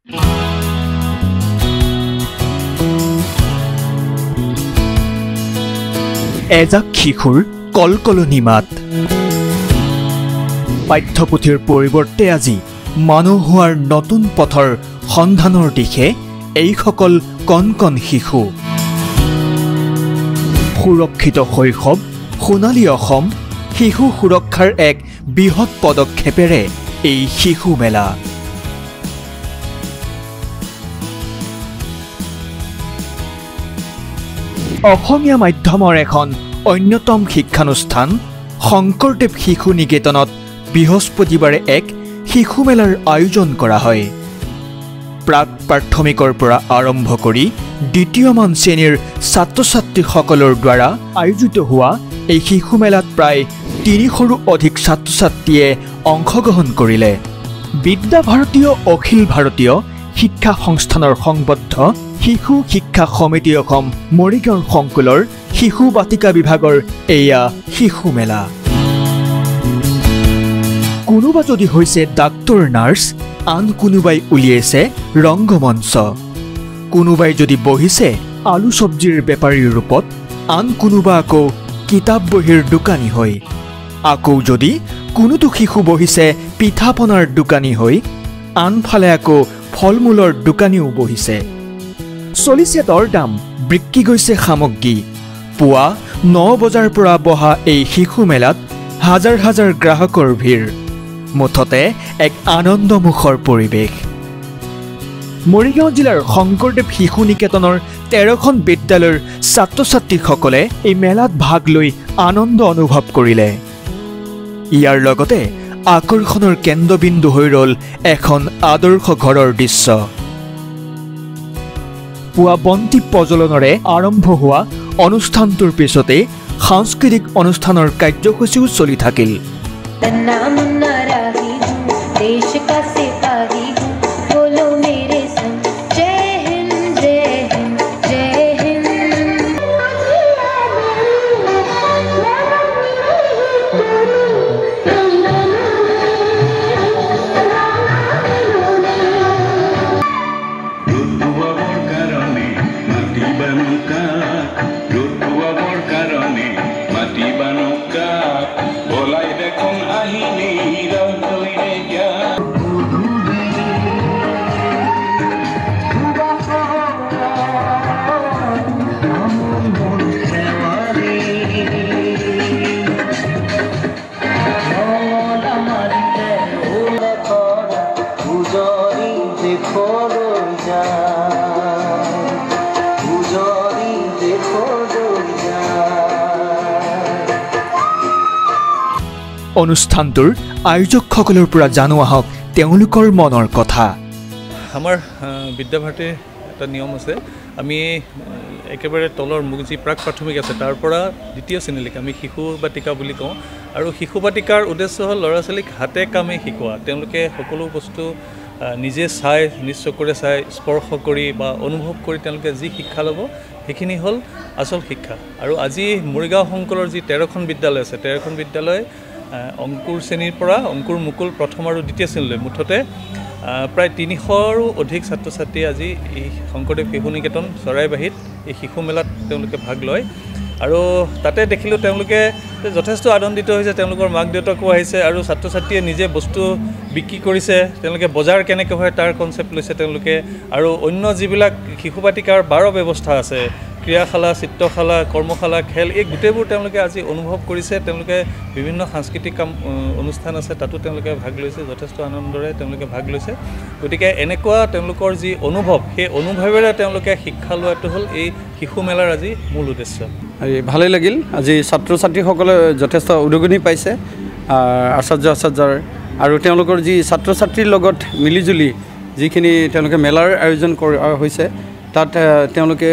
এজাক শিশুৰ কলকলনি মাত পাঠ্যপুথিৰ পৰিৱৰ্তে আজি মানুহ হোৱাৰ নতুন পথৰ সন্ধানৰ দিশে এইসকল কণ শিশু সুৰক্ষিত শৈশৱ সোণালী অসম শিশু সুৰক্ষাৰ এক বৃহৎ পদক্ষেপেৰে এই শিশু মেলা অসমীয়া মাধ্যমৰ এখন অন্যতম শিক্ষানুষ্ঠান শংকৰদেৱ শিশু নিকেতনত বৃহস্পতিবাৰে এক শিশু মেলাৰ আয়োজন কৰা হয় প্ৰাক প্ৰাথমিকৰ পৰা আৰম্ভ কৰি দ্বিতীয়মান শ্ৰেণীৰ ছাত্ৰ-ছাত্ৰীসকলৰ দ্বাৰা আয়োজিত হোৱা এই শিশু মেলাত প্ৰায় ৩০০ৰো অধিক ছাত্ৰ-ছাত্ৰীয়ে অংশগ্ৰহণ কৰিলে বিদ্যা ভাৰতীয় অখিল ভাৰতীয় শিক্ষা সংস্থানৰ সংবদ্ধ শিশু শিক্ষা সমিতি অসম মৰিগাঁও সংকুলৰ শিশু বাটিকা বিভাগৰ এয়া শিশু মেলা কোনোবা যদি হৈছে ডাক্তৰ নাৰ্ছ আন কোনোবাই উলিয়াইছে ৰংগমঞ্চ কোনোবাই যদি বহিছে আলু চব্জিৰ বেপাৰীৰ ৰূপত আন কোনোবা আকৌ কিতাপ বহিৰ দোকানী হৈ আকৌ যদি কোনোটো শিশু বহিছে পিঠাপনাৰ দোকানী হৈ আনফালে আকৌ ফলমূলৰ দোকানীও বহিছে চলিছে দৰদাম বিক্ৰী গৈছে সামগ্ৰী পুৱা ৯ বজাৰ পৰা বহা এই শিশু মেলাত হাজাৰ হাজাৰ গ্ৰাহকৰ ভিৰ মুঠতে এক আনন্দমুখৰ পৰিৱেশ মৰিগাঁও জিলাৰ শংকৰদেৱ শিশু নিকেতনৰ ১৩খন বিদ্যালয়ৰ ছাত্ৰ-ছাত্ৰীসকলে এই মেলাত ভাগ লৈ আনন্দ অনুভৱ কৰিলে ইয়াৰ লগতে আকৰ্ষণৰ কেন্দ্ৰবিন্দু হৈ ৰল এখন আদৰ্শ ঘৰৰ দৃশ্য পুৱা বন্তি প্ৰজ্বলনেৰে আৰম্ভ হোৱা অনুষ্ঠানটোৰ পিছতে সাংস্কৃতিক অনুষ্ঠানৰ কাৰ্যসূচীও চলি থাকিল অনুষ্ঠানটোৰ আয়োজকসকলৰ পৰা জানোৱা হওক তেওঁলোকৰ মনৰ কথা আমাৰ বিদ্যাভাৰতীৰ এটা নিয়ম আছে আমি একেবাৰে তলৰ মুখ যি প্ৰাক প্ৰাথমিক আছে তাৰ পৰা দ্বিতীয় শ্ৰেণীলৈকে আমি শিশু বাটিকা বুলি কওঁ আৰু শিশু বাটিকাৰ উদ্দেশ্য হ'ল ল'ৰা ছোৱালীক হাতে কামে শিকোৱা তেওঁলোকে সকলো বস্তু নিজে চাই নিজ চকুৰে চাই স্পৰ্শ কৰি বা অনুভৱ কৰি তেওঁলোকে যি শিক্ষা ল'ব সেইখিনি হ'ল আচল শিক্ষা আৰু আজি মৰিগাঁও সংকুলৰ যি ১৩খন বিদ্যালয় আছে ১৩খন বিদ্যালয় অংকুৰ শ্ৰেণীৰ পৰা অংকুৰ মুকুল প্ৰথম আৰু দ্বিতীয় শ্ৰেণীলৈ মুঠতে প্ৰায় ৩০০ৰো অধিক ছাত্ৰ ছাত্ৰী আজি এই শংকৰদেৱ শিশু নিকেতন চৰাইবাহীত এই শিশু মেলাত তেওঁলোকে ভাগ লয় আৰু তাতে দেখিলোঁ তেওঁলোকে যথেষ্ট আনন্দিত হৈছে তেওঁলোকৰ মাক দেউতাকো আহিছে আৰু ছাত্ৰ ছাত্ৰীয়ে নিজে বস্তু বিক্ৰী কৰিছে তেওঁলোকে বজাৰ কেনেকৈ হয় তাৰ কনচেপ্ট লৈছে তেওঁলোকে আৰু অন্য যিবিলাক শিশু বাটিকাৰ ১২ ব্যৱস্থা আছে ক্ৰীড়াশালা চিত্ৰশালা কৰ্মশালা খেল এই গোটেইবোৰ তেওঁলোকে আজি অনুভৱ কৰিছে তেওঁলোকে বিভিন্ন সাংস্কৃতিক অনুষ্ঠান আছে তাতো তেওঁলোকে ভাগ লৈছে যথেষ্ট আনন্দৰে তেওঁলোকে ভাগ লৈছে গতিকে এনেকুৱা তেওঁলোকৰ যি অনুভৱ সেই অনুভৱেৰে তেওঁলোকে শিক্ষা লোৱাটো হ'ল এই শিশু মেলাৰ আজি মূল উদ্দেশ্য ভালেই লাগিল আজি ছাত্ৰ ছাত্ৰীসকলে যথেষ্ট উদগনি পাইছে আচাৰ্যৰ আৰু তেওঁলোকৰ যি ছাত্ৰ ছাত্ৰীৰ লগত মিলিজুলি যিখিনি তেওঁলোকে মেলাৰ আয়োজন কৰা হৈছে তাত তেওঁলোকে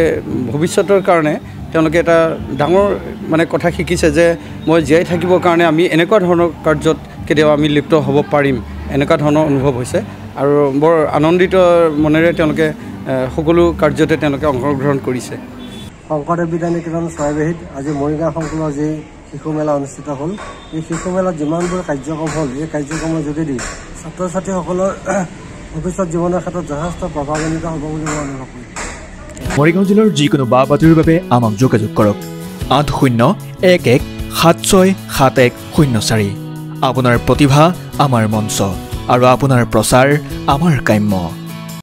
ভৱিষ্যতৰ কাৰণে তেওঁলোকে এটা ডাঙৰ মানে কথা শিকিছে যে মই জীয়াই থাকিবৰ কাৰণে আমি এনেকুৱা ধৰণৰ কাৰ্যত কেতিয়াবা আমি লিপ্ত হ'ব পাৰিম এনেকুৱা ধৰণৰ অনুভৱ হৈছে আৰু বৰ আনন্দিত মনেৰে তেওঁলোকে সকলো কাৰ্যতে তেওঁলোকে অংশগ্ৰহণ কৰিছে শংকৰদেৱ বিদ্যা নিকেতন চৰাইবাহীত আজি মৰিগাঁও সংকুলৰ যি শিশু মেলা অনুষ্ঠিত হ'ল এই শিশু মেলাত যিমানবোৰ কাৰ্যক্ৰম হ'ল এই কাৰ্যক্ৰমৰ যোগেদি ছাত্ৰ ছাত্ৰীসকলৰ ভৱিষ্যত জীৱনৰ ক্ষেত্ৰত যথেষ্ট প্ৰভাৱান্বিত হ'ব বুলি মই অনুভৱ কৰিছোঁ। মৰিগাঁও জিলাৰ যিকোনো বা বাতৰিৰ বাবে আমাক যোগাযোগ কৰক 8011767104। আপোনাৰ প্ৰতিভা আমাৰ মঞ্চ আৰু আপোনাৰ প্ৰচাৰ আমাৰ কাম্য।